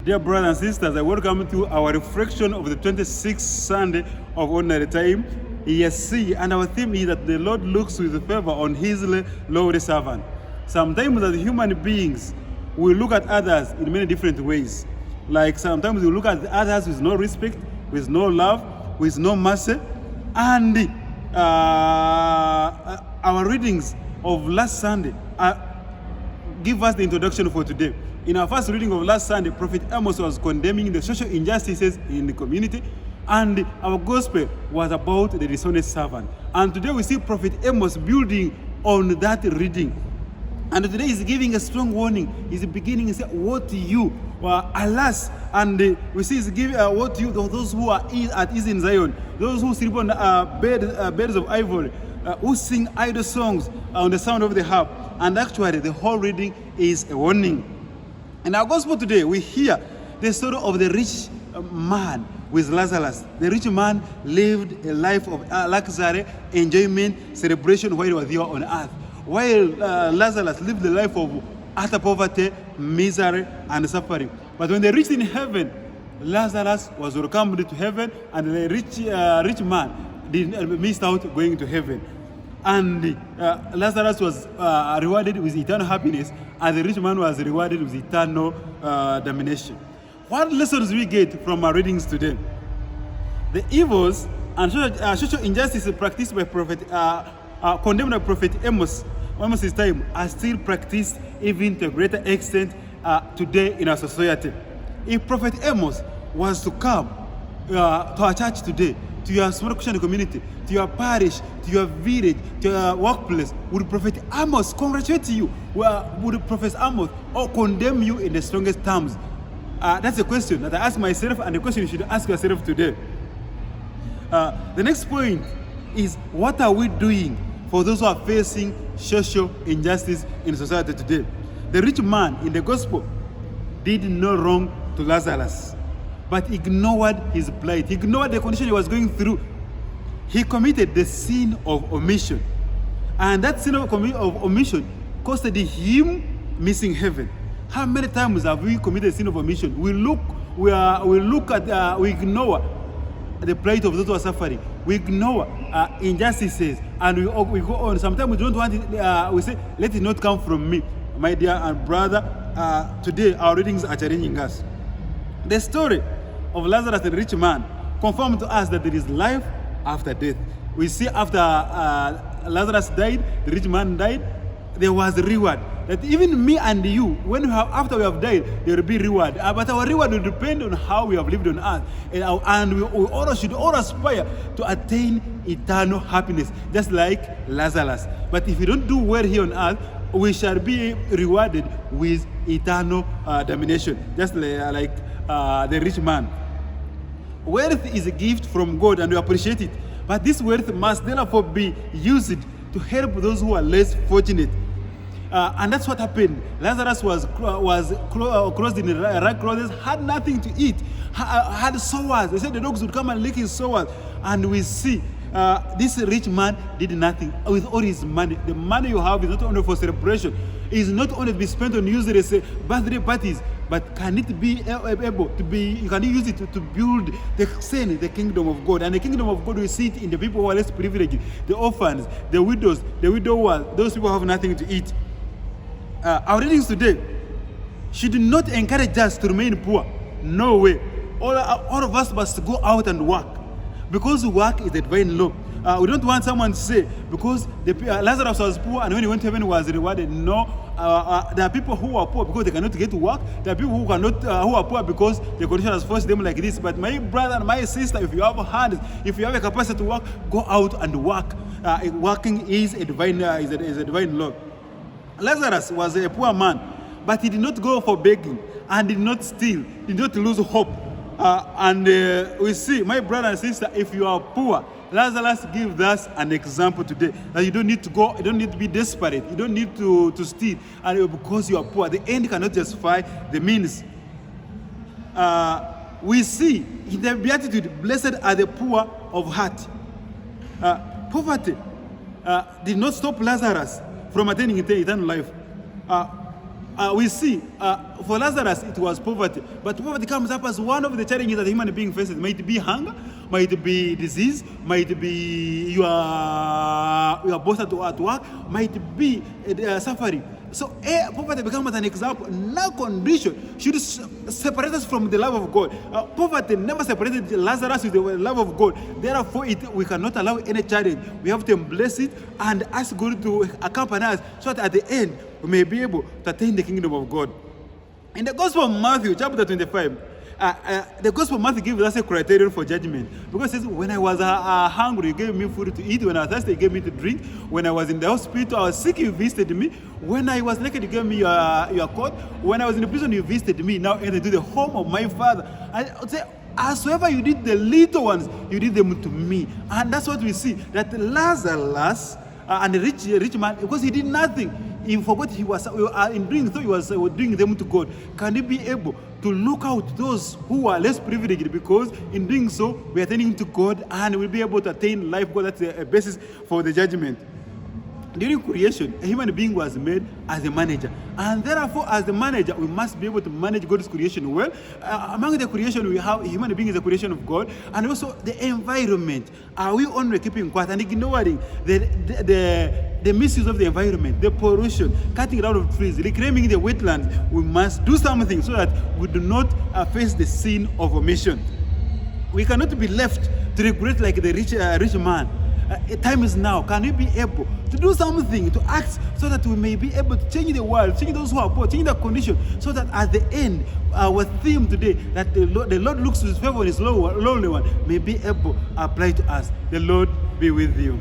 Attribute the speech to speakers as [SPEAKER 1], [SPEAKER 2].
[SPEAKER 1] Dear brothers and sisters, I welcome you to our reflection of the 26th Sunday of Ordinary Time, ESC, and our theme is that the Lord looks with favor on His lowly servant. Sometimes as human beings, we look at others in many different ways. Like sometimes we look at others with no respect, with no love, with no mercy, and our readings of last Sunday give us the introduction for today. In our first reading of last Sunday, Prophet Amos was condemning the social injustices in the community, and our gospel was about the dishonest servant. And today we see Prophet Amos building on that reading. And today he's giving a strong warning. He's beginning to say, "Woe to you, alas!" And we see he's giving woe to you, those who are at ease in Zion, those who sleep on beds of ivory, who sing idle songs on the sound of the harp. And actually, the whole reading is a warning. In our gospel today, we hear the story of the rich man with Lazarus. The rich man lived a life of luxury, enjoyment, celebration while he was here on earth, while Lazarus lived the life of utter poverty, misery, and suffering. But when they reached in heaven, Lazarus was welcomed to heaven, and the rich man missed out going to heaven. And Lazarus was rewarded with eternal happiness, and the rich man was rewarded with eternal damnation. What lessons we get from our readings today? The evils and social injustices practiced by condemned by Prophet Amos' time are still practiced even to a greater extent today in our society. If Prophet Amos was to come to our church today, to your small Christian community, to your parish, to your village, to your workplace, would Prophet Amos congratulate you? Would Prophet Amos or condemn you in the strongest terms? That's a question that I ask myself, and the question you should ask yourself today. The next point is, what are we doing for those who are facing social injustice in society today? The rich man in the gospel did no wrong to Lazarus, but ignored his plight. He ignored the condition he was going through. He committed the sin of omission. And that sin of omission costed him missing heaven. How many times have we committed sin of omission? We ignore the plight of those who are suffering. We ignore injustices, and we go on. Sometimes we don't want it, we say, let it not come from me. My dear and brother, today our readings are challenging us. The story of Lazarus the rich man confirmed to us that there is life after death. We see after Lazarus died, the rich man died, there was a reward. That even me and you, after we have died, there will be reward. But our reward will depend on how we have lived on earth. And we all should all aspire to attain eternal happiness, just like Lazarus. But if we don't do well here on earth, we shall be rewarded with eternal damnation, just like the rich man. Wealth is a gift from God, and we appreciate it. But this wealth must therefore be used to help those who are less fortunate. And that's what happened. Lazarus was clothed in rag clothes, had nothing to eat, had sores. They said the dogs would come and lick his sores. And we see this rich man did nothing with all his money. The money you have is not only for celebration, is not only to be spent on useless birthday parties, but can it be able to be, you can use it to build the kingdom of God. And the kingdom of God, we see it in the people who are less privileged, the orphans, the widows, the widowers, those people who have nothing to eat. Our readings today should not encourage us to remain poor. No way. All of us must go out and work, because work is a divine law. We don't want someone to say, because Lazarus was poor and when he went to heaven he was rewarded. No, there are people who are poor because they cannot get to work. There are people who are poor because the condition has forced them like this. But my brother and my sister, if you have hands, if you have a capacity to work, go out and work. Working is a divine law. Lazarus was a poor man, but he did not go for begging and did not steal, did not lose hope. We see, my brother and sister, if you are poor, Lazarus gives us an example today that you don't need to go, you don't need to be desperate, you don't need to steal, and because you are poor, the end cannot justify the means. We see in the Beatitude, blessed are the poor of heart. Poverty did not stop Lazarus from attaining eternal life. we see for Lazarus it was poverty, but poverty comes up as one of the challenges that a human being faces. Might be hunger, might be disease, might be your boss at work, might be suffering. So poverty becomes an example. No condition should separate us from the love of God. Poverty never separated Lazarus with the love of God. Therefore, we cannot allow any challenge. We have to embrace it and ask God to accompany us so that at the end we may be able to attain the kingdom of God. In the Gospel of Matthew, chapter 25, the Gospel of Matthew gives us a criterion for judgment. Because it says, when I was hungry, you gave me food to eat. When I was thirsty, you gave me to drink. When I was in the hospital, I was sick, you visited me. When I was naked, you gave me your coat. When I was in the prison, you visited me. Now enter to the home of my Father. I would say, howsoever you did the little ones, you did them to me. And that's what we see. That Lazarus and the rich man, because he did nothing, he forgot he was in doing so, he was doing them to God. Can he be able to look out those who are less privileged, because in doing so we are turning to God and we'll be able to attain life? God, that's a basis for the judgment. During creation, a human being was made as a manager, and therefore as the manager we must be able to manage God's creation well. Among the creation we have, human being is a creation of God, and also the environment. Are we only keeping quiet and ignoring the misuse of the environment, the pollution, cutting down of trees, reclaiming the wetlands? We must do something so that we do not face the sin of omission. We cannot be left to regret like the rich man. Time is now. Can we be able to do something, to act, so that we may be able to change the world, change those who are poor, change the condition, so that at the end, our theme today, that the Lord looks to his favor on his lowly one, may be able to apply to us. The Lord be with you.